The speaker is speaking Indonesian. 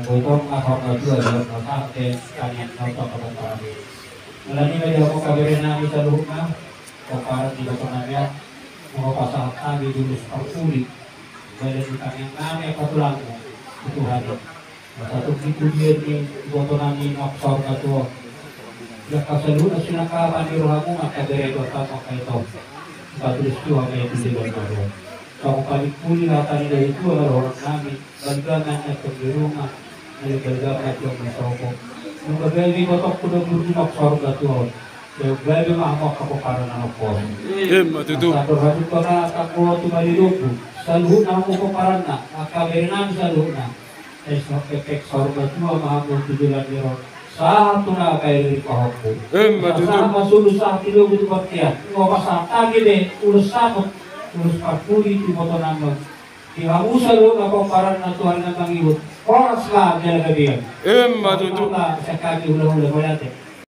Gotong akor dua dalam nota kalian nota kebetulan. Melani media aku kabarin nami saluhna, koparan di betonanya, mau pasal kami dulu sepuluh, badan yang nami patulang itu hari. Satu itu dia di botonani maksor katuo. Ya kasaluhna sinakapan di rohamu maka dari kota maka itu. Batulis itu hanya itu di betonanya. Kalau kali puli latari dari itu adalah orang kami, bagaimana di rumah. Dari berbagai yang bersokong, mengkaji di kotak kuda berjinak sorga Tuhan. Berbagai mahmah kepokaran anak pos. Satu hari kena takut tu bagi lupu. Selalu namu kepokaran nak, maka berenang selalu nak. Esok efek sorga Tuhan mahmah tujuan jero. Satu nak kaya dari kahokku. Sama sulu saat itu betul bertiap. Mau pasang lagi deh, urus sama, urus parpuli di motor nambah. Ihamu selalu kepokaran na Tuhan na pangibut. Oras lah dia lagi dia. Matutu. Sekali ulang-ulang berarti.